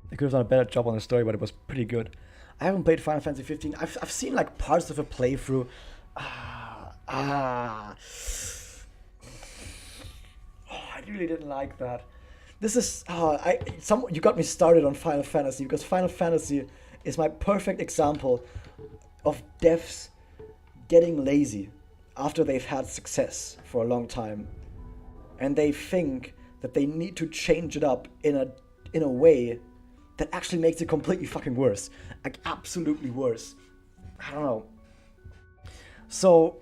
They could have done a better job on the story, but it was pretty good. I haven't played Final Fantasy 15. I've seen like parts of a playthrough. Ah, ah. Oh, I really didn't like that. This is you got me started on Final Fantasy because Final Fantasy is my perfect example of devs getting lazy after they've had success for a long time, and they think that they need to change it up in a way that actually makes it completely fucking worse, like absolutely worse. I don't know. So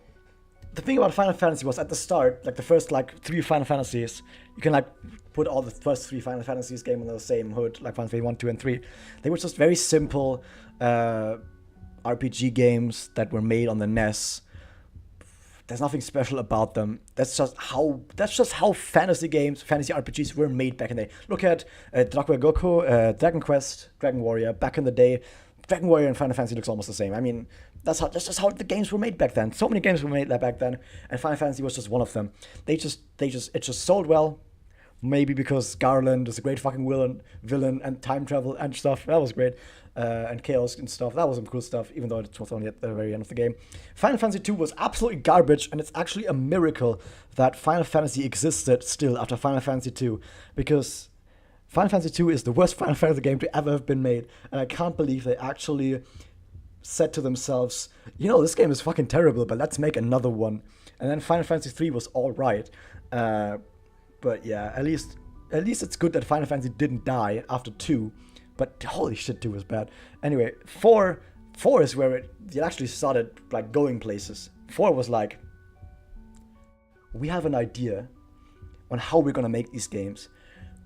the thing about Final Fantasy was at the start, like the first like three Final Fantasies, you can like put all the first three Final Fantasies game on the same hood, like Final Fantasy 1, 2, and 3. They were just very simple RPG games that were made on the NES. There's nothing special about them. That's just how fantasy games, fantasy RPGs were made back in the day. Look at Dragon Goku, Dragon Quest, Dragon Warrior. Back in the day, Dragon Warrior and Final Fantasy looks almost the same. I mean, that's just how the games were made back then. So many games were made back then, and Final Fantasy was just one of them. It just sold well. Maybe because Garland is a great fucking villain, and time travel and stuff. That was great. And chaos and stuff. That was some cool stuff, even though it was only at the very end of the game. Final Fantasy 2 was absolutely garbage, and it's actually a miracle that Final Fantasy existed still after Final Fantasy 2, because Final Fantasy 2 is the worst Final Fantasy game to ever have been made, and I can't believe they actually said to themselves, this game is fucking terrible, but let's make another one. And then Final Fantasy 3 was alright. But yeah, at least it's good that Final Fantasy didn't die after 2. But holy shit, 2 was bad. Anyway, 4 is where it actually started like going places. 4 was like, we have an idea on how we're gonna make these games.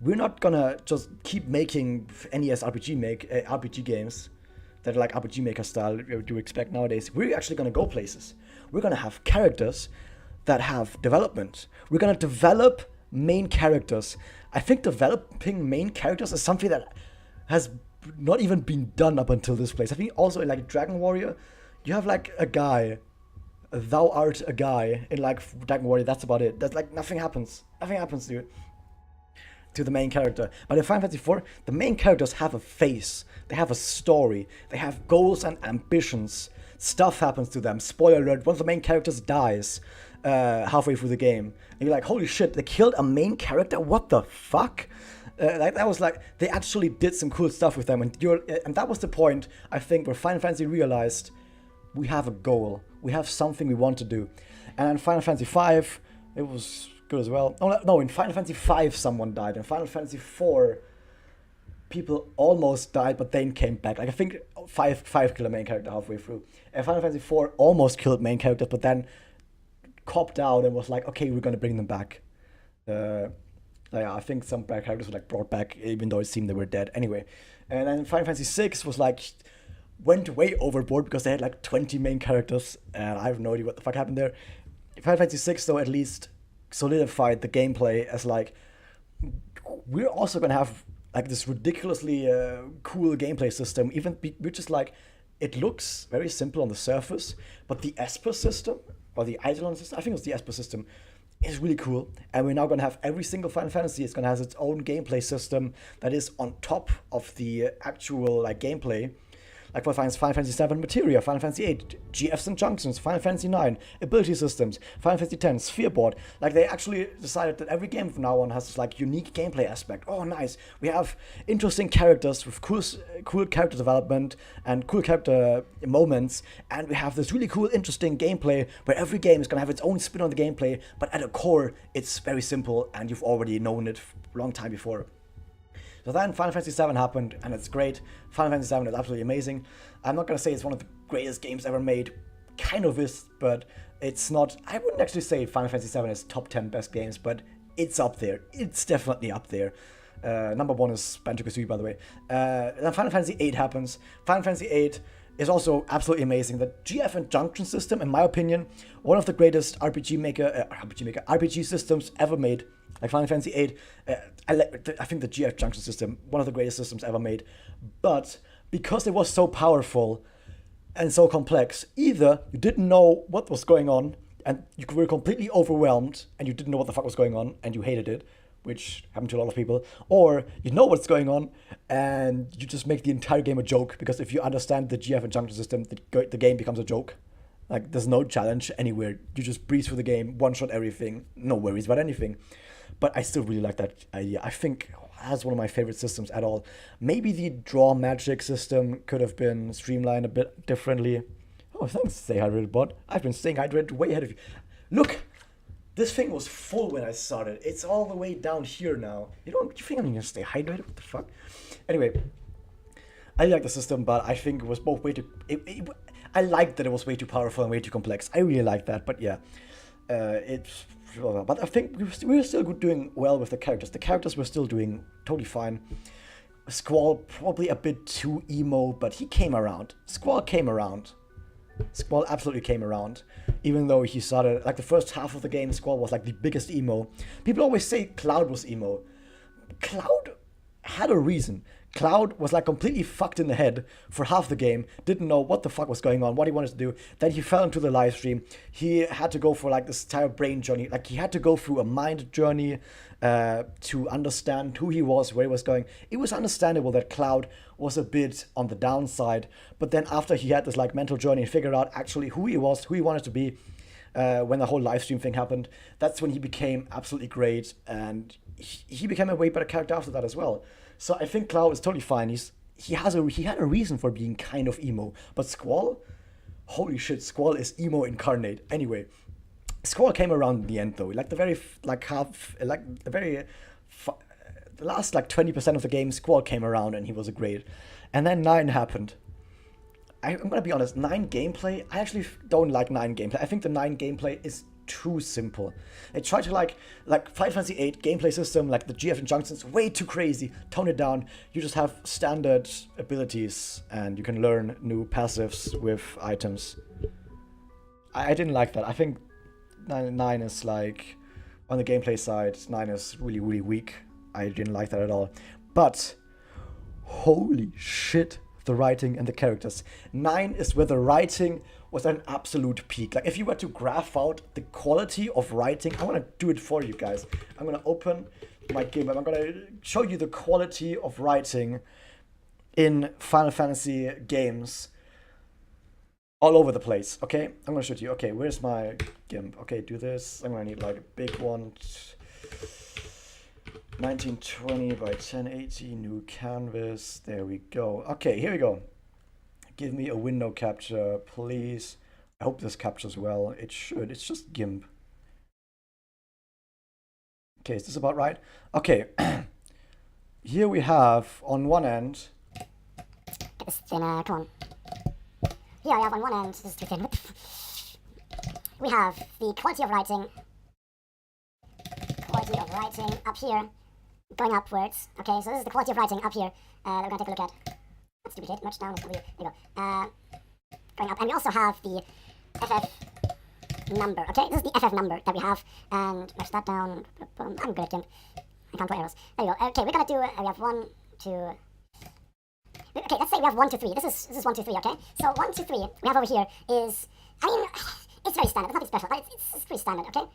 We're not gonna just keep making NES RPG games that are like RPG Maker style you do expect nowadays. We're actually gonna go places. We're gonna have characters that have development. We're gonna develop main characters. I think developing main characters is something that has not even been done up until this place. I think also in like Dragon Warrior, you have like a guy, thou art a guy in like Dragon Warrior. That's about it. That's like nothing happens. Nothing happens to the main character. But in Final Fantasy 4, the main characters have a face. They have a story. They have goals and ambitions. Stuff happens to them. Spoiler alert: one of the main characters dies halfway through the game, and you're like, holy shit, they killed a main character? What the fuck? Like that was like they actually did some cool stuff with them, and that was the point I think where Final Fantasy realized we have a goal, we have something we want to do. And in Final Fantasy 5, it was good as well. Oh no, in Final Fantasy 5 someone died. In Final Fantasy 4, people almost died, but then came back. Like I think five killed a main character halfway through. And Final Fantasy 4 almost killed main characters, but then copped out and was like, okay, we're gonna bring them back. I think some back characters were like brought back, even though it seemed they were dead. Anyway, and then Final Fantasy 6 was like went way overboard because they had like 20 main characters, and I have no idea what the fuck happened there. Final Fantasy 6 though at least solidified the gameplay as like we're also gonna have like this ridiculously cool gameplay system. We're just like it looks very simple on the surface, but the Esper system or the Eidolon system, I think it was the Esper system, is really cool. And we're now going to have every single Final Fantasy is going to have its own gameplay system that is on top of the actual like gameplay. Like for Final Fantasy 7 Materia, Final Fantasy 8, GFs and Junctions, Final Fantasy 9, ability systems, Final Fantasy 10, Sphere Board. Like they actually decided that every game from now on has this like unique gameplay aspect. Oh, nice. We have interesting characters with cool character development and cool character moments, and we have this really cool, interesting gameplay where every game is gonna have its own spin on the gameplay, but at a core, it's very simple, and you've already known it a long time before. So then Final Fantasy 7 happened, and it's great. Final Fantasy 7 is absolutely amazing. I'm not going to say it's one of the greatest games ever made. Kind of is, but it's not. I wouldn't actually say Final Fantasy 7 is top 10 best games, but it's up there. It's definitely up there. Number 1 is Banjo-Kazooie, by the way. Then Final Fantasy 8 happens. Final Fantasy 8 is also absolutely amazing. The GF and Junction system, in my opinion, one of the greatest RPG systems ever made. Like Final Fantasy 8, I think the GF Junction system, one of the greatest systems ever made. But because it was so powerful and so complex, either you didn't know what was going on and you were completely overwhelmed and you didn't know what the fuck was going on and you hated it, which happened to a lot of people, or you know what's going on and you just make the entire game a joke, because if you understand the GF and junction system, the game becomes a joke. Like, there's no challenge anywhere. You just breeze through the game, one-shot everything, no worries about anything. But I still really like that idea. I think that's one of my favorite systems at all. Maybe the draw magic system could have been streamlined a bit differently. Oh, thanks, Stay Hydrated Bot. I've been staying hydrated way ahead of you. Look! This thing was full when I started. It's all the way down here now. You think I'm gonna stay hydrated? What the fuck? Anyway, I like the system, but I think it was both way too... I liked that it was way too powerful and way too complex. I really like that, but yeah. But I think we were still doing well with the characters. The characters were still doing totally fine. Squall, probably a bit too emo, but he came around. Squall came around. Squall absolutely came around. Even though he started, like the first half of the game, Squall was like the biggest emo. People always say Cloud was emo. Cloud had a reason. Cloud was like completely fucked in the head for half the game, didn't know what the fuck was going on, what he wanted to do. Then he fell into the live stream. He had to go for like this entire brain journey. Like, he had to go through a mind journey to understand who he was, where he was going. It was understandable that Cloud was a bit on the downside, but then after he had this like mental journey and figured out actually who he was, who he wanted to be, when the whole live stream thing happened, that's when he became absolutely great, and he became a way better character after that as well. So I think Cloud is totally fine. He had a reason for being kind of emo. But Squall, holy shit, Squall is emo incarnate. Anyway, Squall came around in the end though. Like the last like 20% of the game, Squall came around and he was great. And then 9 happened. I'm gonna be honest, 9 gameplay, I actually don't like 9 gameplay. I think the 9 gameplay is too simple. They try to like Final Fantasy VIII gameplay system, like the GF injunctions, way too crazy. Tone it down. You just have standard abilities and you can learn new passives with items. I didn't like that. I think 9 is like, on the gameplay side, 9 is really, really weak. I didn't like that at all. But holy shit, the writing and the characters. 9 is where the writing was an absolute peak. Like, if you were to graph out the quality of writing, I'm gonna do it for you guys. I'm gonna open my game and I'm gonna show you the quality of writing in Final Fantasy games all over the place, okay? I'm gonna show it to you. Okay, where's my GIMP? Okay, do this. I'm gonna need like a big one. 1920 by 1080, new canvas. There we go. Okay, here we go. Give me a window capture, please. I hope this captures well. It should. It's just GIMP. Okay, is this about right? Okay. Here we have on one end. Get this thinner, come on. Here I have on one end, this is too thin. We have the quality of writing. Quality of writing up here, going upwards. Okay, so this is the quality of writing up here that we're gonna take a look at. Let's duplicate much down. There you go. Going up, and we also have the FF number. Okay, this is the FF number that we have, and match that down. I'm good at GIMP. I can't put arrows. There you go. Okay, we're gonna do. We have 1, 2. Okay, let's say we have 1, 2, 3. This is 1, 2, 3. Okay, so 1, 2, 3. We have over here is. I mean, it's very standard. It's nothing special. It's pretty standard. Okay.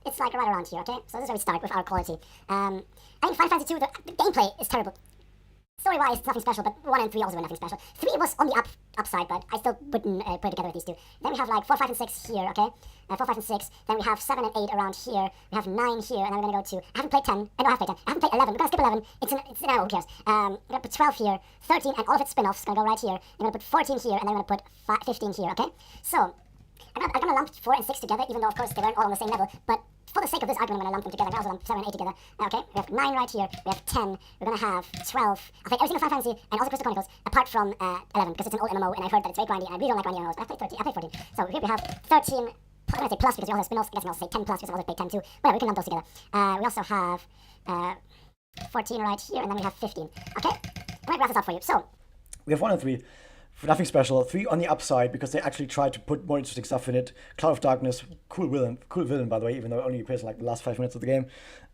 It's like right around here. Okay, so this is where we start with our quality. I mean, Final Fantasy 2. The gameplay is terrible. Story-wise, it's nothing special, but 1 and 3 also were nothing special. 3 was on the upside, but I still wouldn't put it together with these two. Then we have like 4, 5, and 6 here, okay? 4, 5, and 6. Then we have 7 and 8 around here. We have 9 here, and then we're gonna go to. I haven't played 10. No, I have played 10. I haven't played 11. We're gonna skip 11. It's an arrow. Who cares? We're gonna put 12 here, 13, and all of its spin-offs gonna go right here. We're gonna put 14 here, and then we're gonna put 15 here, okay? So I'm gonna lump 4 and 6 together, even though of course they weren't all on the same level, but. For the sake of this argument, I'm going to lump them together. I'm going to lump 7 and 8 together. Okay, we have 9 right here. We have 10. We're going to have 12. I'll take every single Final Fantasy and also Crystal Chronicles, apart from 11, because it's an old MMO, and I've heard that it's very grindy, and I really don't like grindy MMOs, but I played 14. So here we have 13. I'm going to say plus, because we also have spin-offs. I guess we also say 10 plus, because we also played 10 too. Whatever, we can lump those together. We also have 14 right here, and then we have 15. Okay, I'm going to graph this out for you. So we have 1 and 3. Nothing special. 3 on the upside because they actually tried to put more interesting stuff in it. Cloud of Darkness, cool villain by the way, even though it only appears in like the last 5 minutes of the game.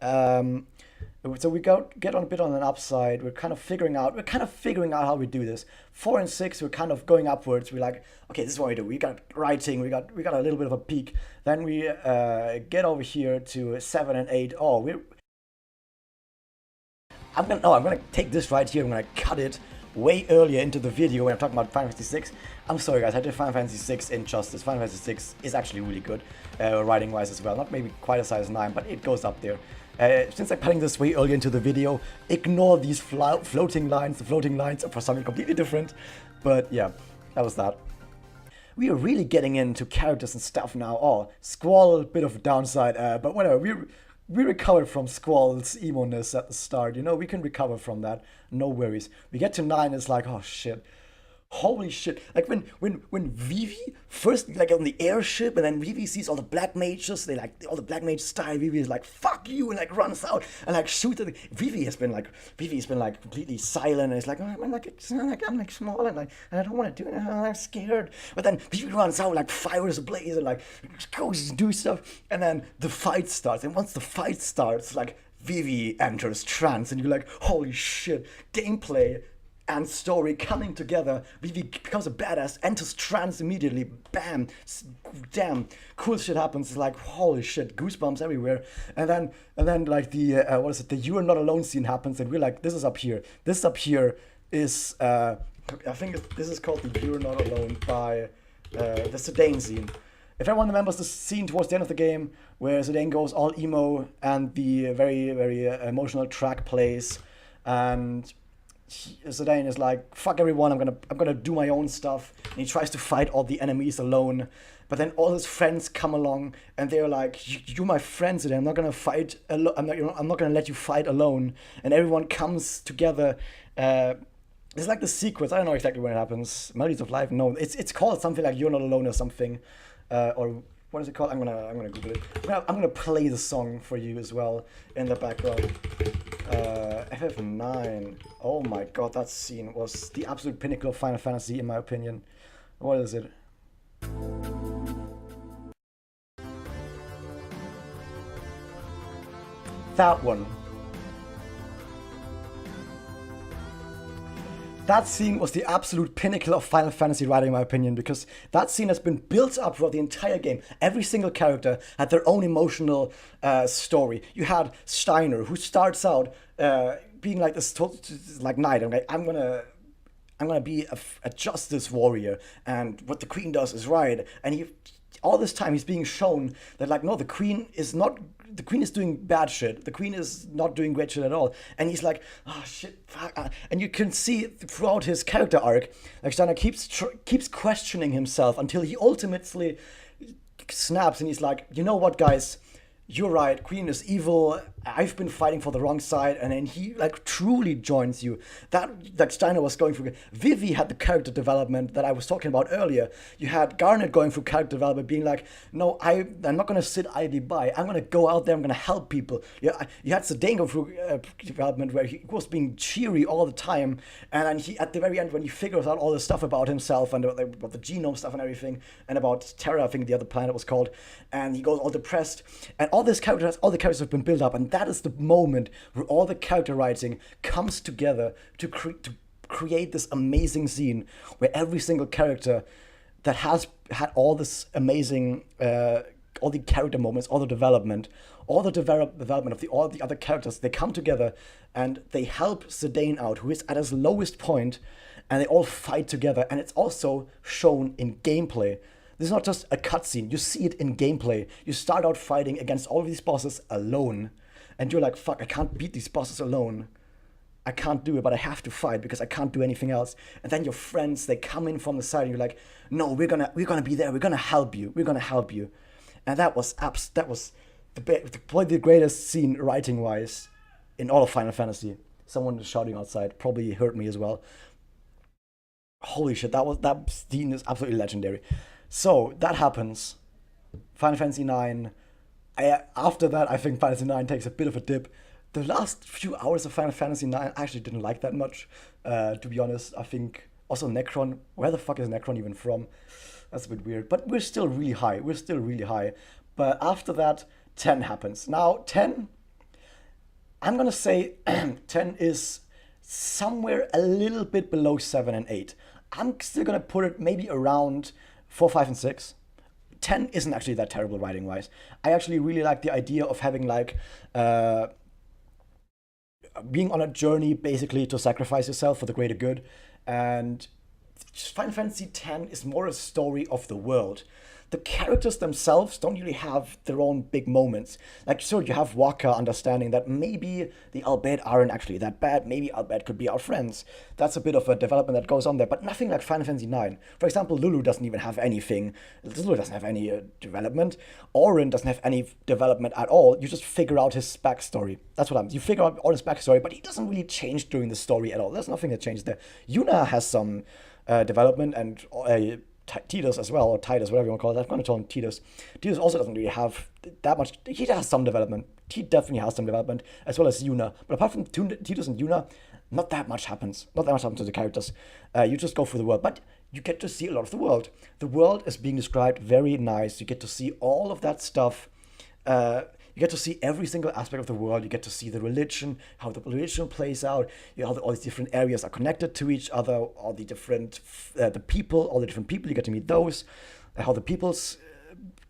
So we get on a bit on an upside. We're kind of figuring out how we do this. 4 and 6, we're kind of going upwards. We're like, okay, this is what we do. We got writing. We got a little bit of a peak. Then we get over here to 7 and 8. Oh, I'm gonna take this right here. I'm gonna cut it way earlier into the video when I'm talking about Final Fantasy VI. I'm sorry guys, I did Final Fantasy VI Injustice. Final Fantasy VI is actually really good, writing wise as well. Not maybe quite as high as 9, but it goes up there. Since I'm cutting this way earlier into the video, ignore these floating lines. The floating lines are for something completely different. But yeah, that was that. We are really getting into characters and stuff now. Oh, Squall, bit of a downside, but whatever. We recovered from Squall's emo-ness at the start. You know, we can recover from that. No worries. We get to 9, it's like, oh shit. Holy shit. Like when Vivi first, like on the airship, and then Vivi sees all the black mages, they like, all the black mages die, Vivi is like, fuck you, and like runs out and like shoots at the, Vivi has been like completely silent, and it's like, oh, I'm like small, and I don't want to do it, I'm scared. But then Vivi runs out, like fires ablaze, and like goes to do stuff, and then the fight starts, and once the fight starts, like Vivi enters trance, and you're like, holy shit, gameplay and story coming together. Vivi becomes a badass, enters trance immediately, bam, damn, cool shit happens. It's like, holy shit, goosebumps everywhere. And then like the the "You Are Not Alone" scene happens, and we're like, this is up here. This up here is I think this is called the "You Are Not Alone" by the Zidane scene. If everyone remembers the scene towards the end of the game where Zidane goes all emo and the very, very emotional track plays, and Zidane is like, fuck everyone, I'm gonna do my own stuff, and he tries to fight all the enemies alone, but then all his friends come along and they're like, you're my friend, Zidane, I'm not gonna fight alone, I'm not gonna let you fight alone, and everyone comes together. It's like the sequence, I don't know exactly when it happens. Melodies of Life, no, it's called something like "You're Not Alone" or something, or what is it called? I'm gonna Google it. I'm gonna play the song for you as well in the background. FF9. Oh my god, that scene was the absolute pinnacle of Final Fantasy in my opinion. What is it? That one. That scene was the absolute pinnacle of Final Fantasy writing, in my opinion, because that scene has been built up throughout the entire game. Every single character had their own emotional story. You had Steiner, who starts out being like this, like knight. I'm gonna be a justice warrior, and what the queen does is right. And all this time he's being shown that, like, no, the queen is doing bad shit. The queen is not doing great shit at all. And he's like, oh shit, fuck. And you can see throughout his character arc, like, Steiner keeps questioning himself until he ultimately snaps, and he's like, you know what, guys, you're right, Queen is evil, I've been fighting for the wrong side, and then he like truly joins you. That Steiner was going through. Vivi had the character development that I was talking about earlier. You had Garnet going through character development, being like, no, I'm not gonna sit idly by. I'm gonna go out there, I'm gonna help people. You had Zidane go through development where he was being cheery all the time, and then he, at the very end, when he figures out all the stuff about himself and about the genome stuff and everything, and about Terra, I think the other planet was called, and he goes all depressed, and all the characters have been built up, and that is the moment where all the character writing comes together to create this amazing scene where every single character that has had all this amazing, all the character moments, all the development of all the other characters, they come together and they help Zidane out, who is at his lowest point, and they all fight together, and it's also shown in gameplay. This is not just a cutscene, you see it in gameplay. You start out fighting against all of these bosses alone, and you're like, fuck, I can't beat these bosses alone. I can't do it, but I have to fight because I can't do anything else. And then your friends, they come in from the side, and you're like, no, we're gonna be there, we're gonna help you. And that was probably the greatest scene writing-wise in all of Final Fantasy. Someone is shouting outside, probably heard me as well. Holy shit, that scene is absolutely legendary. So that happens. Final Fantasy IX. After that, I think Final Fantasy IX takes a bit of a dip. The last few hours of Final Fantasy IX I actually didn't like that much, to be honest. I think also Necron. Where the fuck is Necron even from? That's a bit weird. But we're still really high. But after that, 10 happens. Now 10, I'm gonna say 10 is somewhere a little bit below 7 and 8. I'm still gonna put it maybe around 4, 5, and 6. 10 isn't actually that terrible writing wise. I actually really like the idea of having like being on a journey basically to sacrifice yourself for the greater good. And Final Fantasy X is more a story of the world. The characters themselves don't really have their own big moments. Like, sure, you have Waka understanding that maybe the Albed aren't actually that bad. Maybe Albed could be our friends. That's a bit of a development that goes on there, but nothing like Final Fantasy IX. For example, Lulu doesn't even have anything. Lulu doesn't have any development. Auron doesn't have any development at all. You just figure out his backstory. That's what you figure out Auron's backstory, but he doesn't really change during the story at all. There's nothing that changes there. Yuna has some development, and Tidus as well, or Tidus, whatever you want to call it. I'm going to call him Tidus. Tidus also doesn't really have that much. He has some development. He definitely has some development, as well as Yuna. But apart from Tidus and Yuna, not that much happens. Not that much happens to the characters. You just go through the world. But you get to see a lot of the world. The world is being described very nice. You get to see all of that stuff. You get to see every single aspect of the world. You get to see the religion, how the religion plays out, how all these different areas are connected to each other, all the different, the people, all the different people, you get to meet those, how the peoples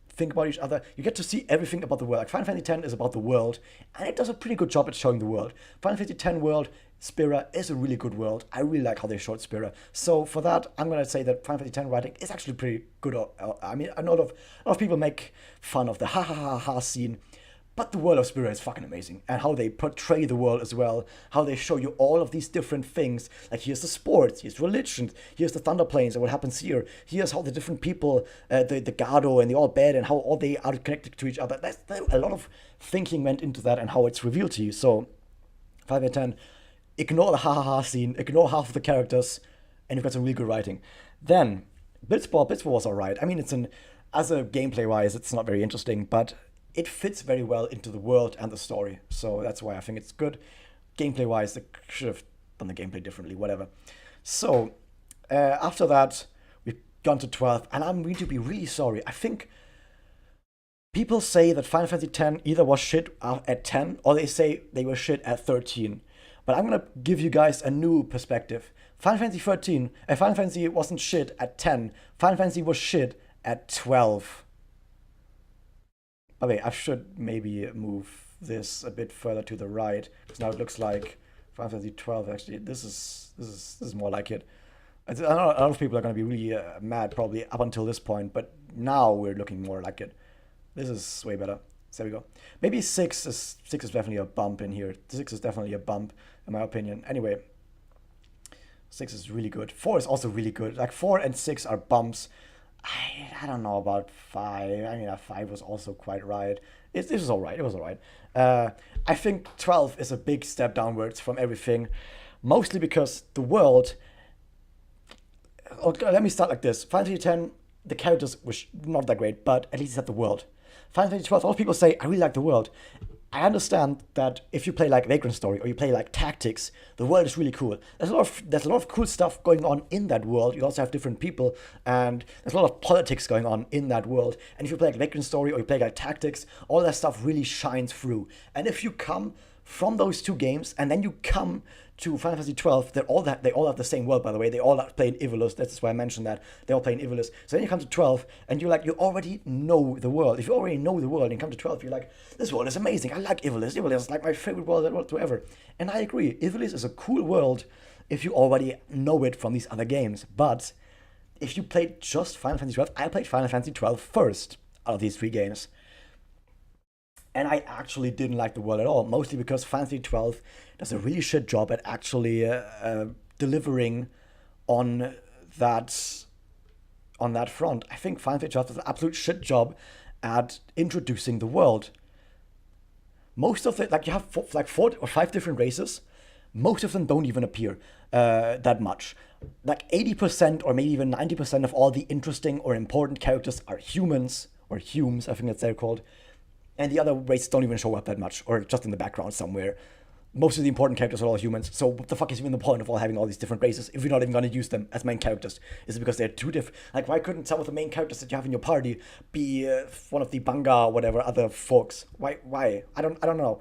think about each other. You get to see everything about the world. Like Final Fantasy X is about the world, and it does a pretty good job at showing the world. Final Fantasy X world, Spira, is a really good world. I really like how they showed Spira. So for that, I'm going to say that Final Fantasy X writing is actually pretty good. I mean, a lot of people make fun of the ha ha ha ha scene, but the world of Spira is fucking amazing. And how they portray the world as well. How they show you all of these different things. Like, here's the sports, here's religion, here's the Thunder Plains and what happens here. Here's how the different people, the Gado and the All Bad, and how all they are connected to each other. A lot of thinking went into that and how it's revealed to you. So, 5 out of 10, ignore the ha ha ha scene, ignore half of the characters, and you've got some really good writing. Then, Blitzball was alright. I mean, as a gameplay wise, it's not very interesting, but it fits very well into the world and the story. So that's why I think it's good. Gameplay-wise, they should have done the gameplay differently, whatever. So, after that, we've gone to 12, and I'm going to be really sorry. I think people say that Final Fantasy X either was shit at 10, or they say they were shit at 13. But I'm going to give you guys a new perspective. Final Fantasy wasn't shit at 10. Final Fantasy was shit at 12. Okay, I should maybe move this a bit further to the right, because now it looks like Final Fantasy 12. Actually, this is more like it. I know a lot of people are going to be really mad probably up until this point, but now we're looking more like it. This is way better. So there we go. Maybe 6 is definitely a bump in here. 6 is definitely a bump in my opinion. Anyway, 6 is really good. 4 is also really good. Like 4 and 6 are bumps. I don't know about 5. I mean, 5 was also quite right. It was alright. It was alright. I think 12 is a big step downwards from everything, mostly because the world. Let me start like this. Final Fantasy X, the characters were not that great, but at least it had the world. Final Fantasy 12, a lot of people say, I really like the world. I understand that if you play like Vagrant Story or you play like Tactics, the world is really cool. There's a lot of cool stuff going on in that world. You also have different people, and there's a lot of politics going on in that world. And if you play like Vagrant Story or you play like Tactics, all that stuff really shines through. And if you come from those two games and then you come to Final Fantasy 12, they all have the same world, by the way. They all play in Ivalice. That's why I mentioned that. They all play in Ivalice. So then you come to 12, and you already know the world. If you already know the world and you come to 12, you're like, this world is amazing. I like Ivalice. Ivalice is like my favorite world whatsoever. And I agree. Ivalice is a cool world if you already know it from these other games. But if you played just Final Fantasy 12, I played Final Fantasy 12 first out of these 3 games. And I actually didn't like the world at all, mostly because Final Fantasy 12 does a really shit job at actually delivering on that front. I think Final Fantasy 12 does an absolute shit job at introducing the world. Most of it, like you have 4 or 5 different races, most of them don't even appear that much. Like 80% or maybe even 90% of all the interesting or important characters are humans, or Humes, I think that's they're called. And the other races don't even show up that much, or just in the background somewhere. Most of the important characters are all humans, so what the fuck is even the point of all having all these different races if you're not even going to use them as main characters? Is it because they're too different? Like, why couldn't some of the main characters that you have in your party be one of the Banga or whatever other folks? Why? I don't know.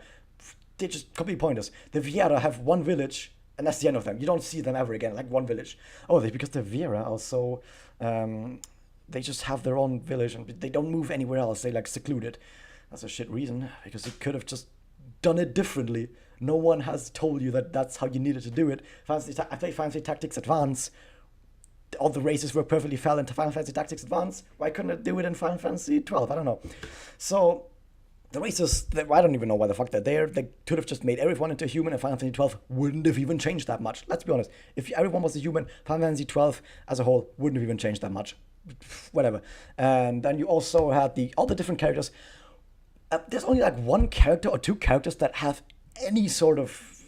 They're just completely pointless. The Viera have one village, and that's the end of them. You don't see them ever again, like one village. Oh, because the Viera also, they just have their own village, and they don't move anywhere else. They, secluded. That's a shit reason, because it could have just done it differently. No one has told you that that's how you needed to do it. I played Final Fantasy Tactics Advance. All the races were perfectly fell into Final Fantasy Tactics Advance. Why couldn't it do it in Final Fantasy 12? I don't know. So the races, I don't even know why the fuck they're there. They could have just made everyone into a human, and Final Fantasy 12 wouldn't have even changed that much. Let's be honest. If everyone was a human, Final Fantasy 12 as a whole wouldn't have even changed that much. Whatever. And then you also had all the different characters. There's only like one character or two characters that have any sort of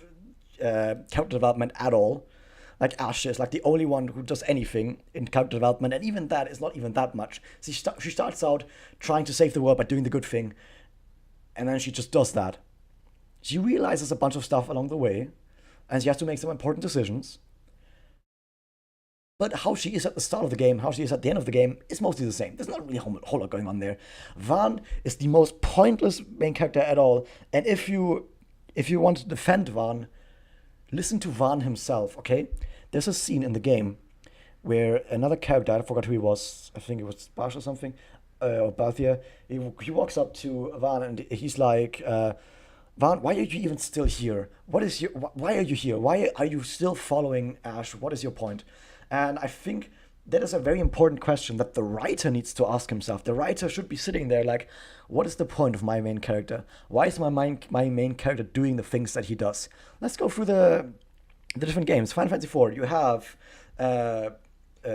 character development at all. Like Ashe is like the only one who does anything in character development, and even that is not even that much. She starts out trying to save the world by doing the good thing, and then she just does that. She realizes a bunch of stuff along the way, and she has to make some important decisions. But how she is at the start of the game, how she is at the end of the game, is mostly the same. There's not really a whole lot going on there. Vaan is the most pointless main character at all, and if you want to defend Vaan, listen to Vaan himself, okay? There's a scene in the game where another character, I forgot who he was, I think it was Bash or something, or Balthia, he walks up to Vaan and he's like, Vaan, why are you even still here? Why are you here? Why are you still following Ashe? What is your point? And I think that is a very important question that the writer needs to ask himself. The writer should be sitting there like, what is the point of my main character? Why is my main character doing the things that he does? Let's go through the different games. Final Fantasy IV, you have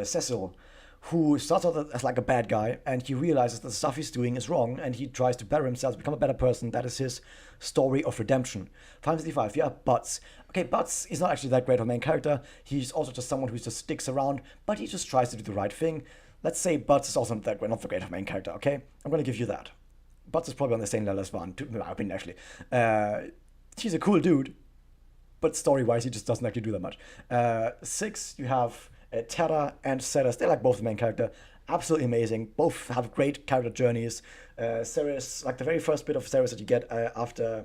Cecil, who starts out as like a bad guy, and he realizes that the stuff he's doing is wrong, and he tries to better himself, become a better person. That is his story of redemption. Final Fantasy V, you have Butts. Okay, Butts is not actually that great of a main character. He's also just someone who just sticks around, but he just tries to do the right thing. Let's say Butts is also not that great of a main character, okay? I'm going to give you that. Butts is probably on the same level as Vaan, in my opinion, actually. He's a cool dude, but story-wise, he just doesn't actually do that much. 6, you have Terra and Ceres. They're like both the main character. Absolutely amazing. Both have great character journeys. Ceres, like the very first bit of Ceres that you get after,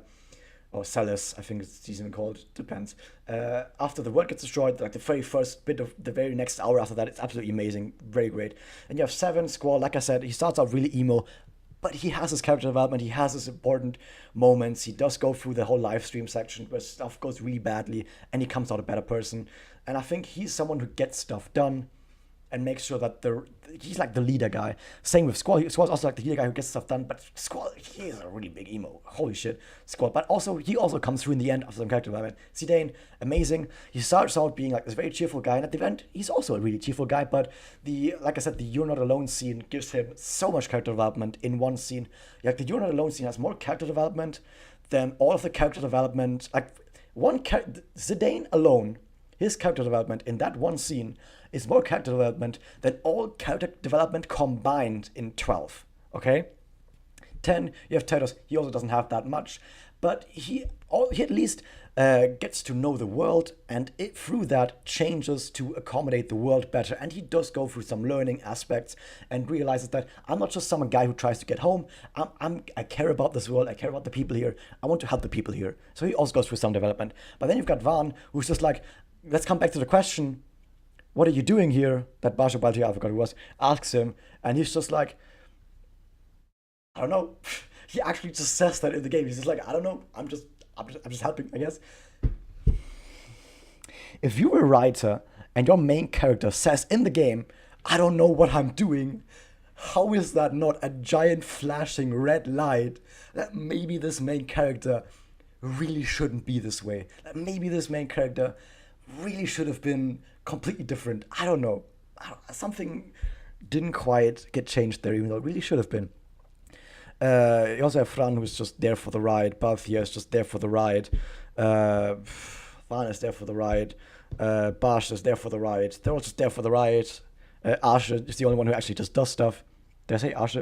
or Celis, I think it's even called, depends. After the world gets destroyed, like the very first bit of the very next hour after that, it's absolutely amazing. Very great. And you have 7, Squall. Like I said, he starts out really emo, but he has his character development, he has his important moments, he does go through the whole live stream section where stuff goes really badly, and he comes out a better person. And I think he's someone who gets stuff done and makes sure that he's like the leader guy. Same with Squall. Squall's also like the leader guy who gets stuff done, but Squall, he is a really big emo. Holy shit, Squall. But also, he also comes through in the end of some character development. Zidane, amazing. He starts out being like this very cheerful guy, and at the end, he's also a really cheerful guy, but like I said, the You're Not Alone scene gives him so much character development in one scene. Like, the You're Not Alone scene has more character development than all of the character development. Like, Zidane alone, his character development in that one scene is more character development than all character development combined in 12, okay? 10, you have Tyros. He also doesn't have that much, but he at least gets to know the world, and through that changes to accommodate the world better, and he does go through some learning aspects and realizes that I'm not just some guy who tries to get home. I care about this world. I care about the people here. I want to help the people here. So he also goes through some development. But then you've got Vaan, who's just like, let's come back to the question, what are you doing here? That Basha Baltia, I forgot who was, asks him, and he's just like, I don't know. He actually just says that in the game. He's just like, I don't know. I'm just helping, I guess. If you were a writer and your main character says in the game, I don't know what I'm doing, how is that not a giant flashing red light that maybe this main character really shouldn't be this way? That maybe this main character really should have been completely different. I don't know. Something didn't quite get changed there, even though it really should have been. You also have Fran, who's just there for the ride. Balthia is just there for the ride. Vaan is there for the ride. Bash is there for the ride. They're all just there for the ride. Ashe is the only one who actually just does stuff. Did I say Ashe?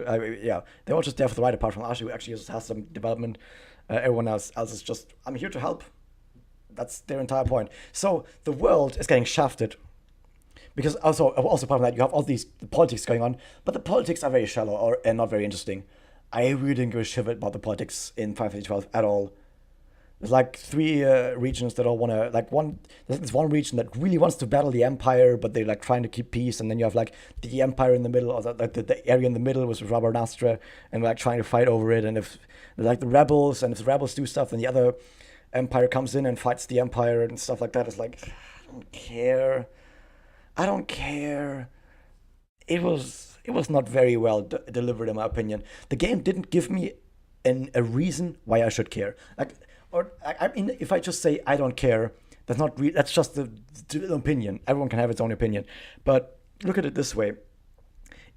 Yeah, they're all just there for the ride, apart from Ashe, who actually just has some development. Everyone else is just, I'm here to help. That's their entire point. So the world is getting shafted. Because also apart from that, you have all these politics going on, but the politics are very shallow and not very interesting. I really didn't give a shit about the politics in Final Fantasy 12 at all. There's like 3 regions that all want to, there's this one region that really wants to battle the Empire, but they're like trying to keep peace, and then you have like the Empire in the middle, or the area in the middle was Rabarnastra, and like trying to fight over it, and if like the rebels do stuff, then the other Empire comes in and fights the Empire and stuff like that. It's like, I don't care. I don't care. It was not very well delivered in my opinion. The game didn't give me a reason why I should care. Like, or I mean, if I just say I don't care, that's just the opinion. Everyone can have its own opinion. But look at it this way: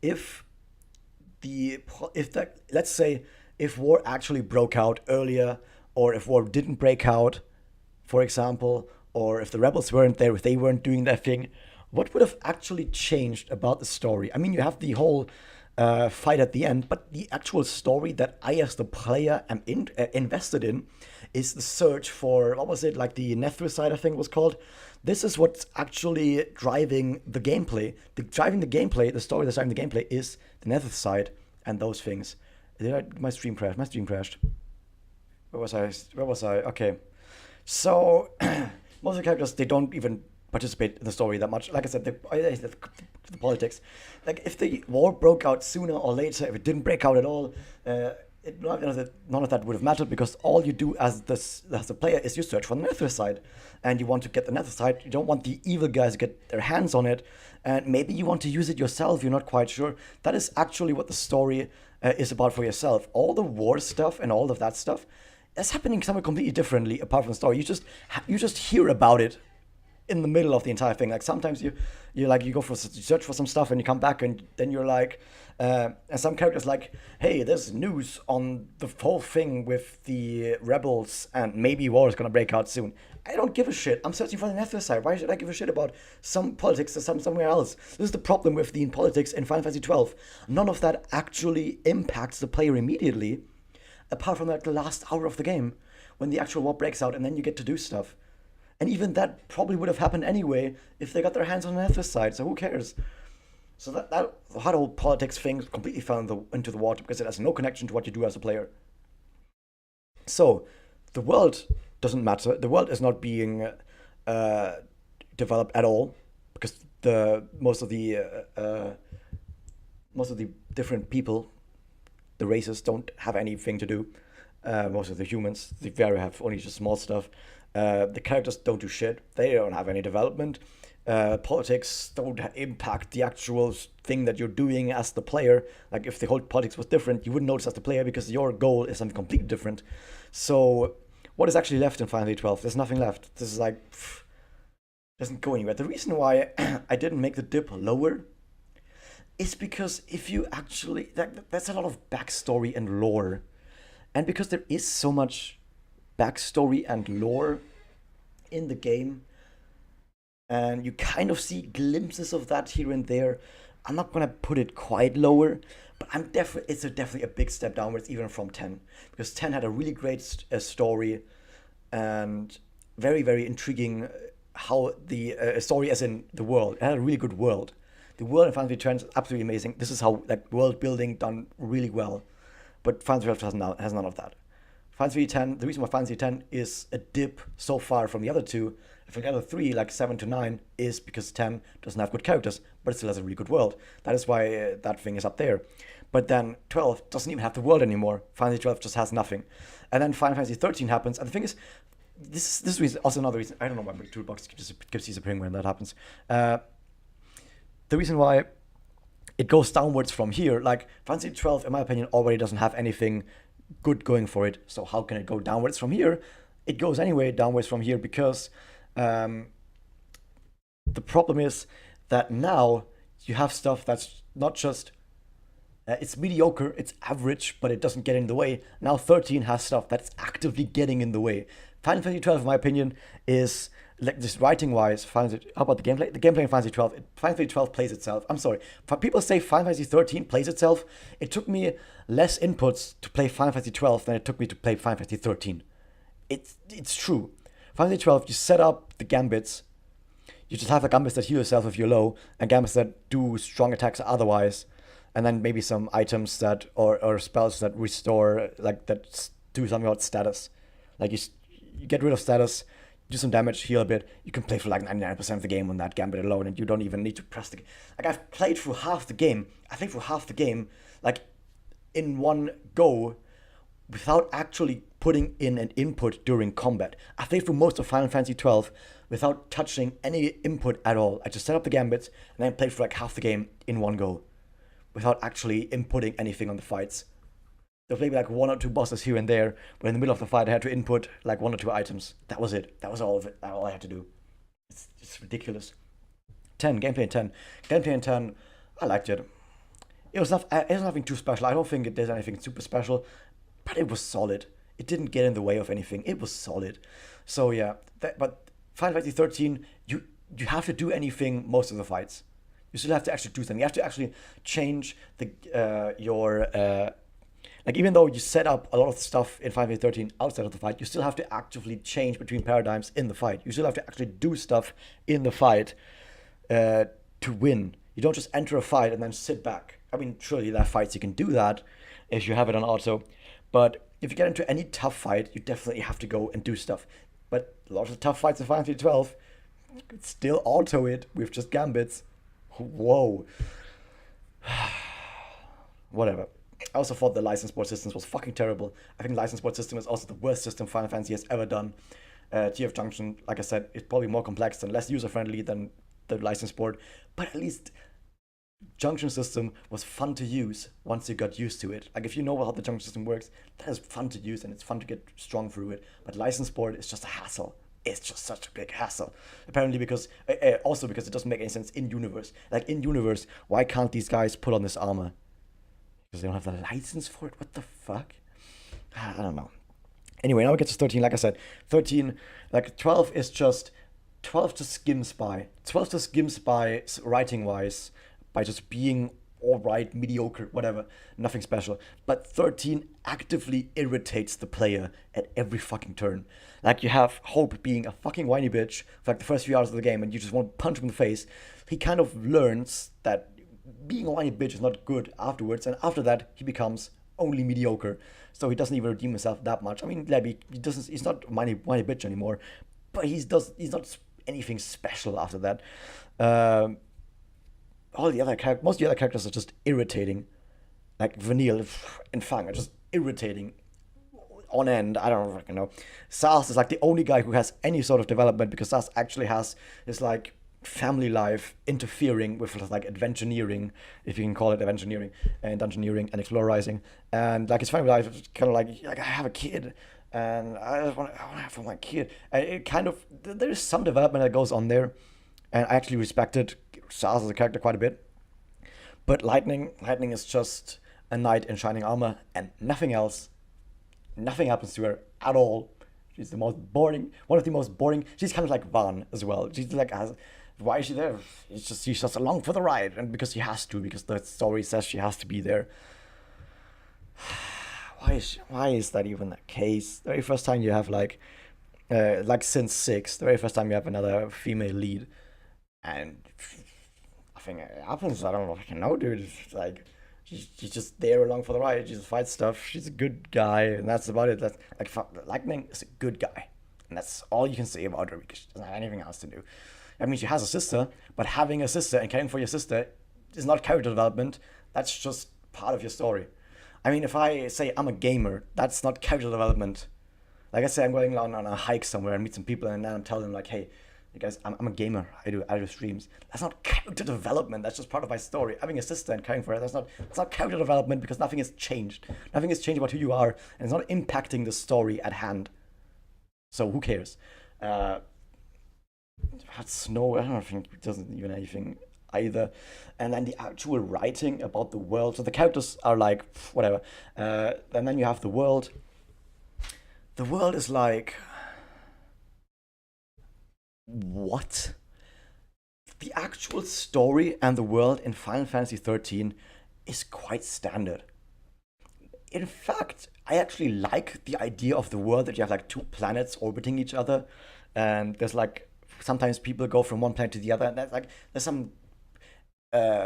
if let's say if war actually broke out earlier, or if war didn't break out, for example, or if the rebels weren't there, if they weren't doing their thing, what would have actually changed about the story? I mean, you have the whole fight at the end, but the actual story that I, as the player, am invested in is the search for, what was it, like the Nethricide, I think it was called. This is what's actually driving the gameplay. The story that's driving the gameplay is the Nethricide and those things. My stream crashed. Where was I? Okay. So, most of the characters, they don't even participate in the story that much. Like I said, the politics. Like, if the war broke out sooner or later, if it didn't break out at all, none of that would have mattered, because all you do as the player is you search for the Nethricide, and you want to get the Nethricide. You don't want the evil guys to get their hands on it, and maybe you want to use it yourself. You're not quite sure. That is actually what the story is about for yourself. All the war stuff and all of that stuff is happening somewhere completely differently apart from the story. You just hear about it in the middle of the entire thing. Like, sometimes you search for some stuff and you come back and then you're like, and some characters like, hey, there's news on the whole thing with the rebels and maybe war is gonna break out soon. I don't give a shit. I'm searching for the Nethricide. Why should I give a shit about some politics or somewhere else? This is the problem with the politics in Final Fantasy XII. None of that actually impacts the player immediately, apart from like the last hour of the game, when the actual war breaks out and then you get to do stuff. And even that probably would have happened anyway if they got their hands on the Nethricide, so who cares? So that whole politics thing completely fell into the water, because it has no connection to what you do as a player. So, the world doesn't matter. The world is not being developed at all, because most of the different people, the races, don't have anything to do. Most of the humans, they very have only just small stuff. The characters don't do shit. They don't have any development. Politics don't impact the actual thing that you're doing as the player. Like, if the whole politics was different, you wouldn't notice as the player, because your goal is something completely different. So, what is actually left in Final Fantasy 12? There's nothing left. This is like, doesn't go anywhere. The reason why I didn't make the dip lower is because if you actually, that's a lot of backstory and lore. And because there is so much backstory and lore in the game, and you kind of see glimpses of that here and there, I'm not gonna put it quite lower, but it's definitely a big step downwards even from 10, because 10 had a really great story and very, very intriguing. How the story, as in the world, it had a really good world. The world in Final Fantasy 10 is absolutely amazing. This is how, like, world building done really well. But Final Fantasy 12 has none of that. Final Fantasy 10, the reason why Final Fantasy 10 is a dip so far from the other two, from the other three, like 7 to 9, is because 10 doesn't have good characters, but it still has a really good world. That is why that thing is up there. But then 12 doesn't even have the world anymore. Final Fantasy 12 just has nothing. And then Final Fantasy 13 happens, and the thing is, this is also another reason. I don't know why my toolbox gives disappearing when that happens. The reason why it goes downwards from here, like, Fantasy 12, in my opinion, already doesn't have anything good going for it. So how can it go downwards from here? It goes anyway downwards from here because the problem is that now you have stuff that's not just it's mediocre, it's average, but it doesn't get in the way. Now 13 has stuff that's actively getting in the way. Final Fantasy 12, in my opinion, is, like, just writing-wise, how about the gameplay? The gameplay in Final Fantasy 12, Final Fantasy 12 plays itself. I'm sorry. People say Final Fantasy 13 plays itself. It took me less inputs to play Final Fantasy 12 than it took me to play Final Fantasy 13. It's true. Final Fantasy 12, you set up the gambits. You just have the gambits that heal yourself if you're low, and gambits that do strong attacks otherwise. And then maybe some items that, or spells that restore, like, that do something about status. Like, you get rid of status, do some damage, heal a bit. You can play for like 99% of the game on that gambit alone, and you don't even need to press the. Like, I've played through half the game. I played through half the game, like, in one go, without actually putting in an input during combat. I played through most of Final Fantasy 12 without touching any input at all. I just set up the gambits and then played for like half the game in one go without actually inputting anything on the fights. There was maybe like one or two bosses here and there, but in the middle of the fight I had to input like one or two items. That was it. That was all of it. That's all I had to do. It's ridiculous. 10, gameplay in 10. Gameplay in 10, I liked it. It was nothing too special. I don't think it did anything super special, but it was solid. It didn't get in the way of anything. It was solid. So yeah, but Final Fantasy 13, you have to do anything most of the fights. You still have to actually do something. You have to actually change your like, even though you set up a lot of stuff in Final Fantasy 13 outside of the fight, you still have to actively change between paradigms in the fight. You still have to actually do stuff in the fight to win. You don't just enter a fight and then sit back. I mean, surely there are fights you can do that if you have it on auto, but if you get into any tough fight, you definitely have to go and do stuff. But a lot of the tough fights in Final Fantasy 12, you could still auto it with just gambits. Whoa. Whatever. I also thought the license board systems was fucking terrible. I think the license board system is also the worst system Final Fantasy has ever done. TF Junction, like I said, is probably more complex and less user-friendly than the license board, but at least Junction system was fun to use once you got used to it. Like, if you know how the Junction system works, that is fun to use and it's fun to get strong through it. But license board is just a hassle. It's just such a big hassle. Apparently because also because it doesn't make any sense in universe. Like, in universe, why can't these guys put on this armor? Because they don't have the license for it? What the fuck? I don't know. Anyway, now we get to 13. Like I said, 13, like 12 is just 12 just skims by. 12 just skims by writing wise, by just being alright, mediocre, whatever, nothing special. But 13 actively irritates the player at every fucking turn. Like, you have Hope being a fucking whiny bitch for like the first few hours of the game and you just want to punch him in the face. He kind of learns that being a whiny bitch is not good afterwards, and after that he becomes only mediocre. So he doesn't even redeem himself that much. I mean, he's not whiny bitch anymore, but he's not anything special after that. Most of the other characters are just irritating. Like Vanille and Fang are just irritating on end. I don't fucking know. Sas is like the only guy who has any sort of development, because Sas actually has his like family life interfering with like adventureering, if you can call it adventureering, and dungeoneering and explorizing. And like his family life is kind of like I have a kid and I want to have for my kid. And it kind of, there's some development that goes on there, and I actually respected Sas as a character quite a bit. But Lightning is just a knight in shining armor and nothing else. Nothing happens to her at all. She's the most boring, one of the most boring. She's kind of like Van as well. She's like, why is she there? She's just along for the ride, and because she has to, because the story says she has to be there. Why is that even the case? The very first time you have like since 6, the very first time you have another female lead, and nothing happens. I don't fucking know, dude. It's like she's just there along for the ride. She just fights stuff. She's a good guy, and that's about it. That's like Lightning is a good guy, and that's all you can say about her, because she doesn't have anything else to do. I mean, she has a sister, but having a sister and caring for your sister is not character development. That's just part of your story. I mean, if I say I'm a gamer, that's not character development. Like I say, I'm going on a hike somewhere and meet some people, and then I'm telling them like, hey, you guys, I'm a gamer. I do streams. That's not character development. That's just part of my story. Having a sister and caring for her, that's not character development, because nothing has changed. Nothing has changed about who you are, and it's not impacting the story at hand. So who cares? Snow, I don't think it doesn't even anything either. And then the actual writing about the world. So the characters are like whatever. And then you have the world. The world is like, what? The actual story and the world in Final Fantasy 13 is quite standard. In fact, I actually like the idea of the world, that you have like 2 planets orbiting each other, and there's like sometimes people go from one planet to the other, and there's some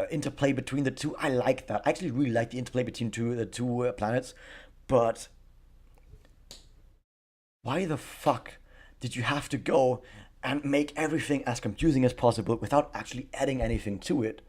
interplay between the two. I like that. I actually really like the interplay between the two planets. But why the fuck did you have to go and make everything as confusing as possible without actually adding anything to it?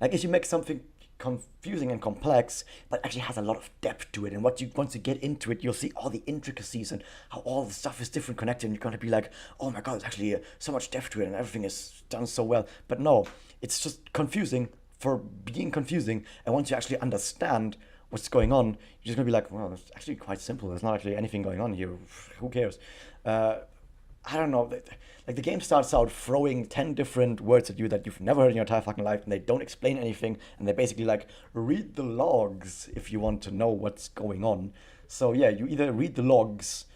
Like, if you make something confusing and complex, but actually has a lot of depth to it. And once you get into it, you'll see all the intricacies and how all the stuff is different connected. And you're gonna be like, oh my god, there's actually so much depth to it, and everything is done so well. But no, it's just confusing for being confusing. And once you actually understand what's going on, you're just gonna be like, well, it's actually quite simple. There's not actually anything going on here. Who cares? I don't know. Like the game starts out throwing 10 different words at you that you've never heard in your entire fucking life, and they don't explain anything, and they basically like read the logs if you want to know what's going on. So yeah, you either read the logs,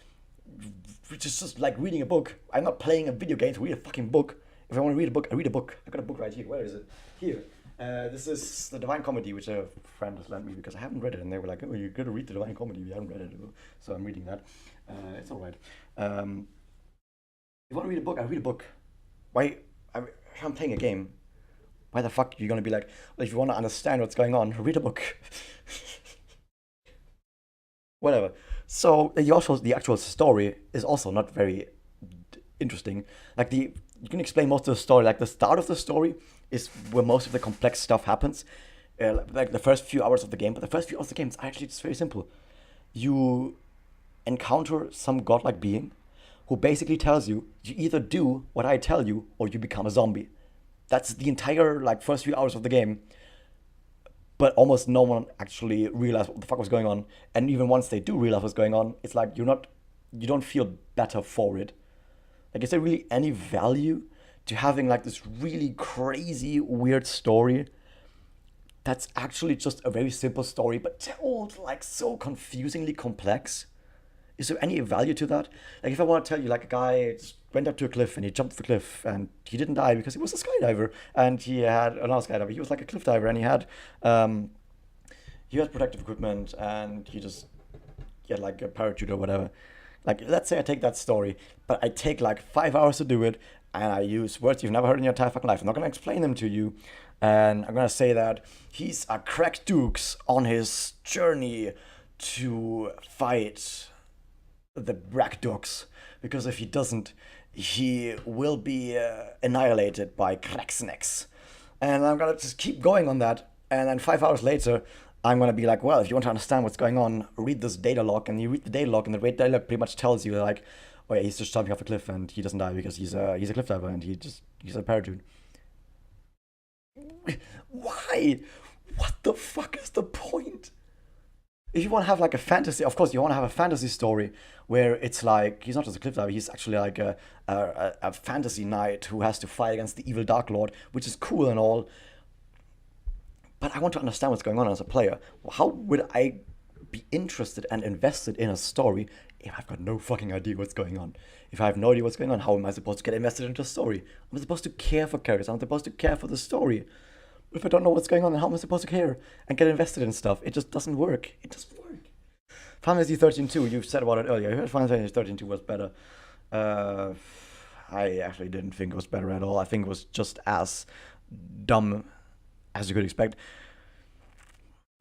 which is just like reading a book. I'm not playing a video game to read a fucking book. If I want to read a book, I read a book. I've got a book right here. Where is it? Here. This is The Divine Comedy, which a friend has lent me because I haven't read it, and they were like, "Oh, you're gonna read The Divine Comedy? We haven't read it," so I'm reading that. It's all right. If you want to read a book, I read a book. Why? If I'm playing a game, why the fuck are you gonna be like, well, if you want to understand what's going on, read a book. Whatever. So the actual story is also not very interesting. Like you can explain most of the story. Like the start of the story is where most of the complex stuff happens. Like the first few hours of the game, but the first few hours of the game is actually just very simple. You encounter some godlike being who basically tells you either do what I tell you or you become a zombie. That's the entire like first few hours of the game. But almost no one actually realized what the fuck was going on. And even once they do realize what's going on, it's like you don't feel better for it. Like, is there really any value to having like this really crazy, weird story that's actually just a very simple story, but told like so confusingly complex? Is there any value to that? Like, if I want to tell you, like, a guy just went up to a cliff and he jumped the cliff and he didn't die because he was a skydiver and he had, not a skydiver, he was like a cliff diver, and um, he had protective equipment and he had like a parachute or whatever. Like, let's say I take that story, but I take like 5 hours to do it, and I use words you've never heard in your entire fucking life. I'm not gonna explain them to you, and I'm gonna say that he's a crack dukes on his journey to fight the Brakdogs, because if he doesn't, he will be annihilated by Kraxnex. And I'm gonna just keep going on that, and then 5 hours later, I'm gonna be like, well, if you want to understand what's going on, read this data log, and you read the data log, and the data log pretty much tells you like, oh yeah, he's just jumping off a cliff and he doesn't die because he's a cliff diver and he's a parachute. Why? What the fuck is the point? If you want to have like a fantasy, of course, you want to have a fantasy story where it's like he's not just a cliff diver, he's actually like a fantasy knight who has to fight against the evil Dark Lord, which is cool and all. But I want to understand what's going on as a player. How would I be interested and invested in a story if I've got no fucking idea what's going on? If I have no idea what's going on, how am I supposed to get invested into a story? I'm supposed to care for characters. I'm supposed to care for the story. If I don't know what's going on, how am I supposed to care and get invested in stuff? It just doesn't work. It doesn't work. Final Fantasy 13 2, you said about it earlier. I heard Final Fantasy 13 2 was better. I actually didn't think it was better at all. I think it was just as dumb as you could expect.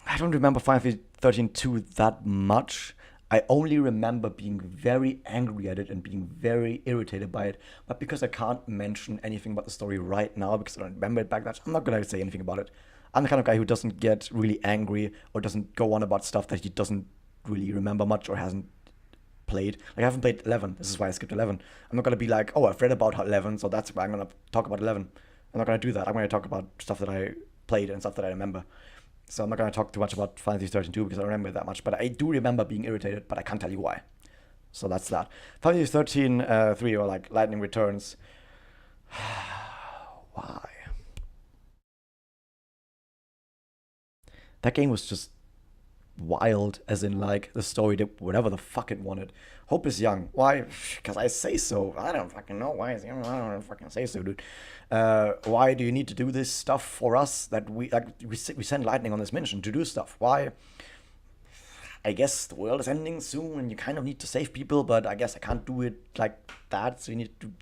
I don't remember Final Fantasy 13 2 that much. I only remember being very angry at it and being very irritated by it. But because I can't mention anything about the story right now because I don't remember it back then, I'm not going to say anything about it. I'm the kind of guy who doesn't get really angry or doesn't go on about stuff that he doesn't really remember much or hasn't played. Like, I haven't played 11. This is why I skipped 11. I'm not going to be like, oh, I've read about 11, so that's why I'm going to talk about 11. I'm not going to do that. I'm going to talk about stuff that I played and stuff that I remember. So I'm not going to talk too much about Final Fantasy 13 2 because I don't remember that much. But I do remember being irritated, but I can't tell you why. So that's that. Final Fantasy 13 3, or like Lightning Returns. Why? That game was just wild, as in like the story did whatever the fuck it wanted. Hope is young. Why? Because I say so. I don't fucking know why it's young. I don't fucking say so, dude. Why do you need to do this stuff for us? That we send Lightning on this mission to do stuff. Why? I guess the world is ending soon, and you kind of need to save people. But I guess I can't do it like that. So you need to.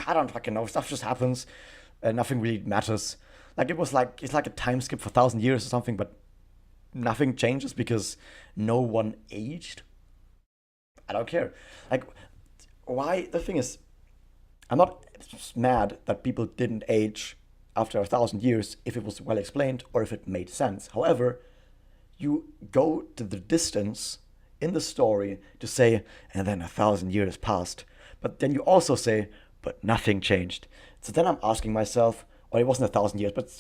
I don't fucking know. Stuff just happens, and nothing really matters. Like it's like a time skip for 1,000 years or something, but nothing changes because no one aged. I don't care. Like, why? The thing is, I'm not mad that people didn't age after 1,000 years if it was well explained or if it made sense. However, you go to the distance in the story to say, and then 1,000 years passed. But then you also say, but nothing changed. So then I'm asking myself, or it wasn't 1,000 years, but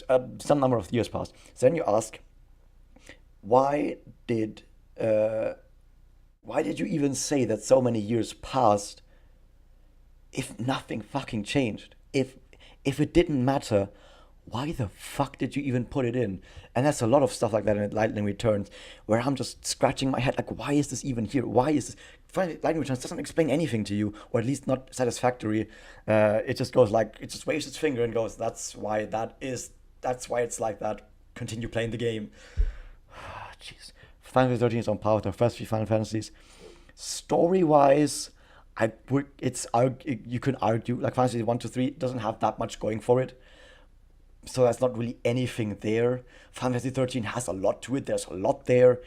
some number of years passed. So then you ask, why did uh, why did you even say that so many years passed if nothing fucking changed? If it didn't matter, why the fuck did you even put it in? And that's a lot of stuff like that in Lightning Returns, where I'm just scratching my head, like, why is this even here? Why is this? Finally, Lightning Returns doesn't explain anything to you, or at least not satisfactory. It just goes like, it just waves its finger and goes, that's why that is, that's why it's like that. Continue playing the game. Jeez. Final Fantasy 13 is on par with the first three Final Fantasies. Story wise, I would you can argue like Final Fantasy 1 to 3 doesn't have that much going for it. So there's not really anything there. Final Fantasy 13 has a lot to it. There's a lot there,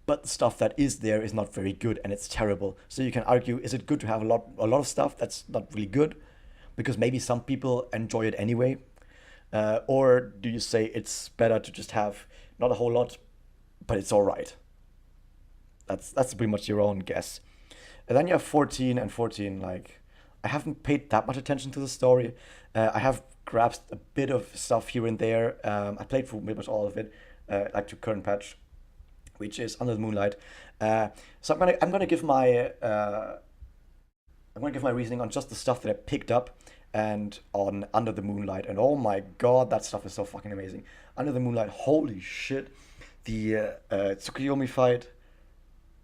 but the stuff that is there is not very good and it's terrible. So you can argue, is it good to have a lot of stuff that's not really good? Because maybe some people enjoy it anyway. Or do you say it's better to just have not a whole lot, but it's all right? That's pretty much your own guess. And then you have 14 and 14. Like, I haven't paid that much attention to the story. I have grasped a bit of stuff here and there. I played through pretty much all of it, like to current patch, which is Under the Moonlight. So I'm gonna give my reasoning on just the stuff that I picked up and on Under the Moonlight. And oh my god, that stuff is so fucking amazing. Under the Moonlight, holy shit. The Tsukuyomi fight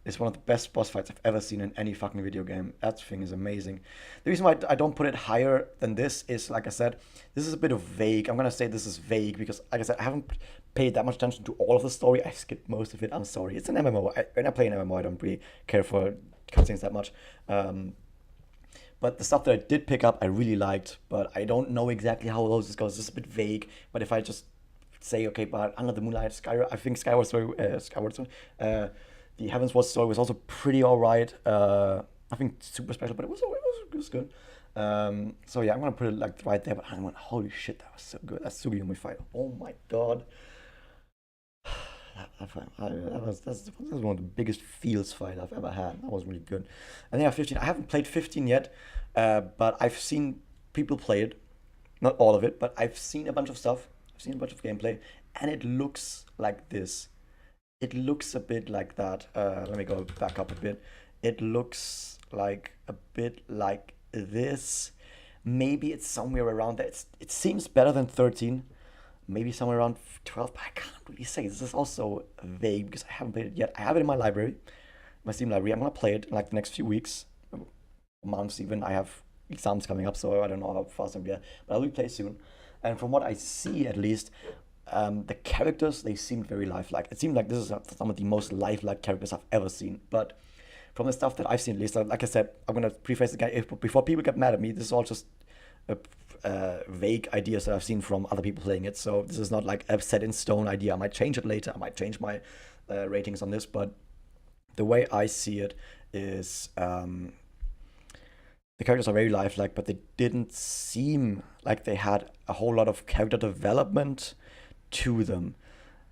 is one of the best boss fights I've ever seen in any fucking video game. That thing is amazing. The reason why I don't put it higher than this is, like I said, this is a bit of vague. I'm gonna say this is vague because, like I said, I haven't paid that much attention to all of the story. I skipped most of it. I'm sorry. It's an MMO. When I play an MMO, I don't really care for cutscenes that much. But the stuff that I did pick up, I really liked. But I don't know exactly how those goes. It's a bit vague. But if I just say, okay, but Under the Moonlight, I think the Heavens Ward story was also pretty alright. Nothing super special, but it was good. So yeah, I'm gonna put it like right there. But I went, holy shit, that was so good. That Sugiyumi fight. Oh my god. That's one of the biggest feels fight I've ever had. That was really good. And then 15. I haven't played 15 yet, but I've seen people play it. Not all of it, but I've seen a bunch of stuff. I've seen a bunch of gameplay, and it looks like this. It looks a bit like that. Let me go back up a bit. It looks like a bit like this. Maybe it's somewhere around there. It seems better than 13. Maybe somewhere around 12, but I can't really say. This is also vague because I haven't played it yet. I have it in my library, my Steam library. I'm gonna play it in like the next few weeks, months even. I have exams coming up, so I don't know how fast I'm there, but I will play soon. And from what I see, at least, the characters, they seemed very lifelike. It seemed like this is some of the most lifelike characters I've ever seen. But from the stuff that I've seen, at least, like I said, I'm gonna preface the guy before people get mad at me. This is all just vague ideas that I've seen from other people playing it. So this is not like a set in stone idea. I might change it later. I might change my ratings on this, but the way I see it is the characters are very lifelike, but they didn't seem like they had a whole lot of character development to them.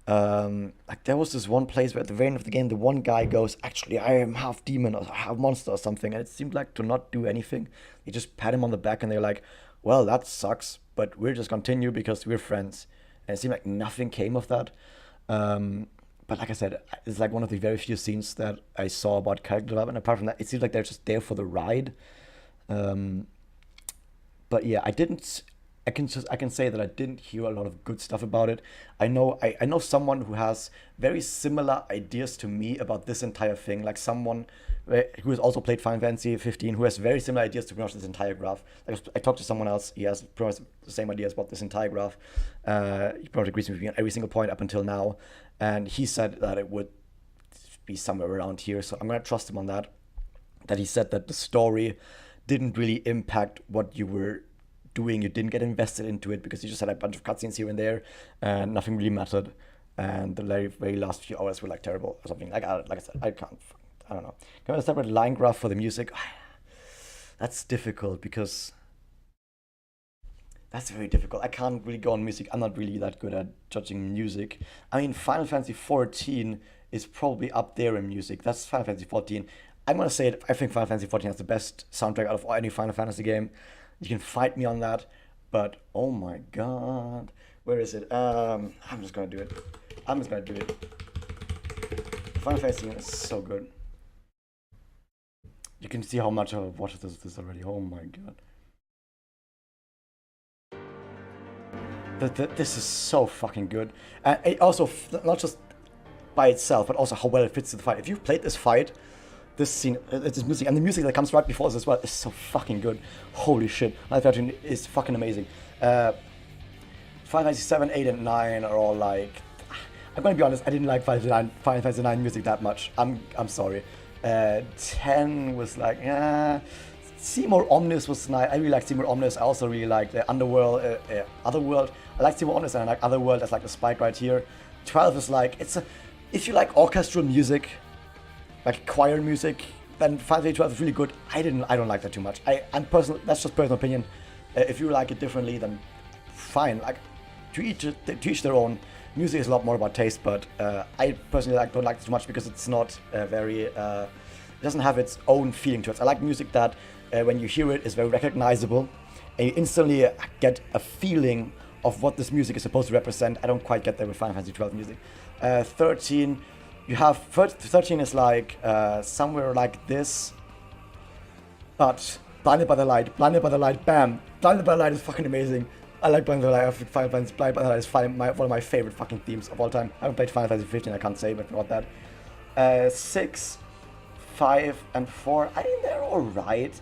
Like there was this one place where at the very end of the game, the one guy goes, "Actually, I am half demon or half monster or something," and it seemed like to not do anything. They just pat him on the back and they're like, "Well, that sucks, but we'll just continue because we're friends." And it seemed like nothing came of that. But like I said, it's like one of the very few scenes that I saw about character development. Apart from that, it seems like they're just there for the ride. Um, but yeah, I can say that I didn't hear a lot of good stuff about it. I know someone who has very similar ideas to me about this entire thing, like someone who has also played Final Fantasy 15, who has very similar ideas to pretty much this entire graph. Like I talked to someone else, he has pretty much the same ideas about this entire graph. He probably agrees with me on every single point up until now, and he said that it would be somewhere around here. So I'm gonna trust him on that. That he said that the story didn't really impact what you were doing. You didn't get invested into it because you just had a bunch of cutscenes here and there, and nothing really mattered. And the very, very last few hours were like terrible or something. Like I said, I don't know. Can I separate line graph for the music? That's difficult because That's very difficult. I can't really go on music. I'm not really that good at judging music. I mean, Final Fantasy 14 is probably up there in music. That's Final Fantasy 14. I'm gonna say it. I think Final Fantasy 14 has the best soundtrack out of any Final Fantasy game. You can fight me on that, but oh my god, where is it? I'm just gonna do it. I'm just gonna do it. Final Fantasy is so good. You can see how much I've watched this already. Oh my god. This is so fucking good. And it also, not just by itself, but also how well it fits to the fight. If you've played this fight, this scene, this music, and the music that comes right before this as well is so fucking good. Holy shit. Final Fantasy is fucking amazing. Final Fantasy 7, 8, and 9 are all like... I'm gonna be honest, I didn't like Final Fantasy 9 music that much. I'm sorry. 10 was like, Seymour Omnis was nice. I really like Seymour Omnis. I also really like the Underworld, Otherworld. I like Seymour Omnis and I like Otherworld. That's like the spike right here. 12 is like, if you like orchestral music, like choir music, then Final Fantasy 12 is really good. I don't like that too much. That's just personal opinion. If you like it differently, then fine. Like to each their own. Music is a lot more about taste, but I personally don't like it too much because it's not it doesn't have its own feeling to it. I like music that when you hear it is very recognizable, and you instantly get a feeling of what this music is supposed to represent. I don't quite get that with Final Fantasy 12 music. 13, you have 13 is like somewhere like this, but Blinded by the Light, bam! Blinded by the Light is fucking amazing. I like Blinded by the Light. I think Final Fantasy Blinded by the Light is one of my favorite fucking themes of all time. I haven't played Final Fantasy 15, I can't say, but about that. 6, 5, and 4, I think they're alright.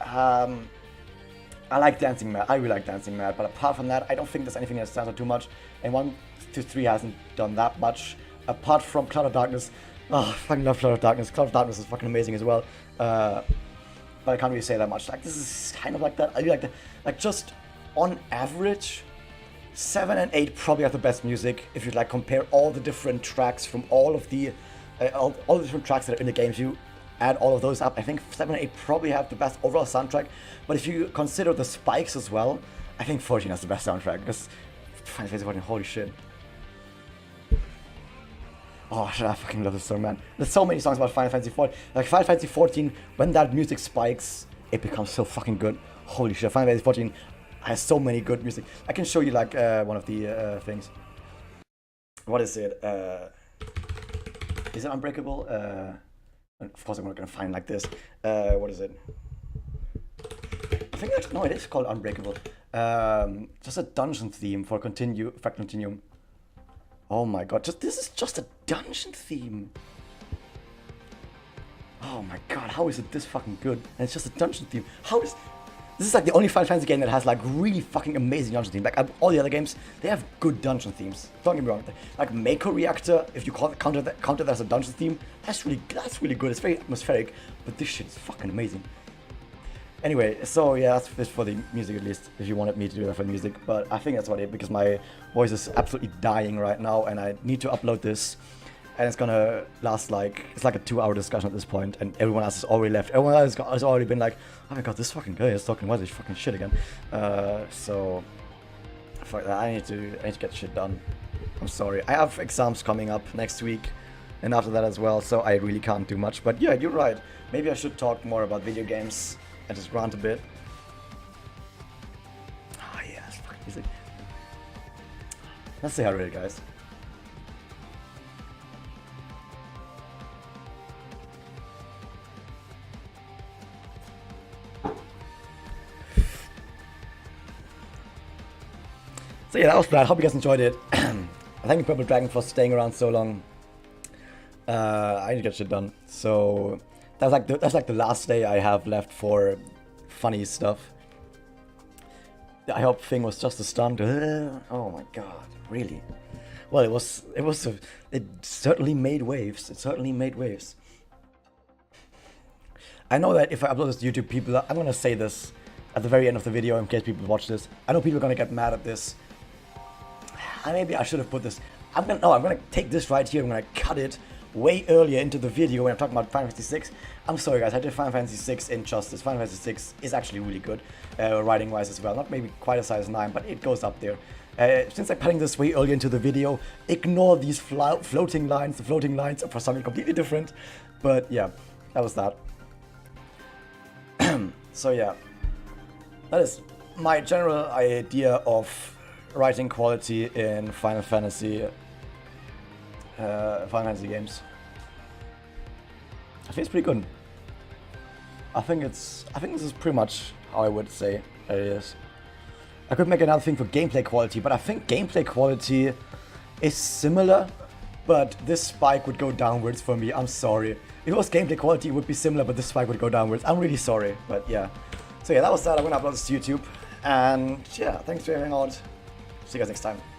I like Dancing Mad. I really like Dancing Mad, but apart from that, I don't think there's anything that stands out too much. And 1 to 3 hasn't done that much. Apart from Cloud of Darkness. Oh, I fucking love Cloud of Darkness. Cloud of Darkness is fucking amazing as well. But I can't really say that much. Like, this is kind of like that. I really like that. Like, just on average, 7 and 8 probably have the best music. If you like compare all the different tracks from all of the all the different tracks that are in the game, if you add all of those up, I think 7 and 8 probably have the best overall soundtrack. But if you consider the spikes as well, I think 14 has the best soundtrack, because Final Fantasy 14, holy shit. Oh shit, I fucking love this song, man. There's so many songs about Final Fantasy 14. Like Final Fantasy 14, when that music spikes, it becomes so fucking good. Holy shit, Final Fantasy 14 has so many good music. I can show you like one of the things. What is it? Is it Unbreakable? Of course I'm not gonna find like this. What is it? I think that's, no, it is called Unbreakable. Just a dungeon theme for Continuum. Oh my god, this is just a dungeon theme. Oh my god, how is it this fucking good? And it's just a dungeon theme. This is like the only Final Fantasy game that has like really fucking amazing dungeon theme. Like all the other games, they have good dungeon themes. Don't get me wrong. Like Mako Reactor, if you counter that as a dungeon theme, that's really good. It's very atmospheric, but this shit is fucking amazing. Anyway, so yeah, that's it for the music at least, if you wanted me to do that for music. But I think that's about it, because my voice is absolutely dying right now, and I need to upload this. And it's gonna last it's like a 2-hour discussion at this point, and everyone else has already left. Everyone else has already been like, oh my god, this fucking guy is talking about this fucking shit again. So, fuck that, I need to get shit done. I'm sorry. I have exams coming up next week, and after that as well, so I really can't do much. But yeah, you're right. Maybe I should talk more about video games and just rant a bit. Oh yeah, it's fucking easy. Let's say hi really, guys. So yeah, that was that. Hope you guys enjoyed it. Thank you, Purple Dragon, for staying around so long. I need to get shit done. So that's like the last day I have left for funny stuff. I hope thing was just a stunt. Oh my god, really? Well, it certainly made waves. It certainly made waves. I know that if I upload this to YouTube, I'm gonna say this at the very end of the video in case people watch this. I know people are gonna get mad at this. Maybe I should have put this. I'm gonna take this right here. I'm gonna cut it way earlier into the video when I'm talking about Final Fantasy VI. I'm sorry guys, I did Final Fantasy VI injustice. Final Fantasy VI is actually really good, writing wise as well. Not maybe quite as high as 9, but it goes up there. Since I'm putting this way earlier into the video, ignore these floating lines. The floating lines are for something completely different. But yeah, that was that. So yeah, that is my general idea of writing quality in Final Fantasy games. I think it's pretty good. I think this is pretty much how I would say it is. I could make another thing for gameplay quality, but I think gameplay quality is similar, but this spike would go downwards for me. I'm sorry. If it was gameplay quality, it would be similar, but this spike would go downwards. I'm really sorry, but yeah. So yeah, that was that. I'm gonna upload this to YouTube, and yeah, thanks for hanging out. See you guys next time.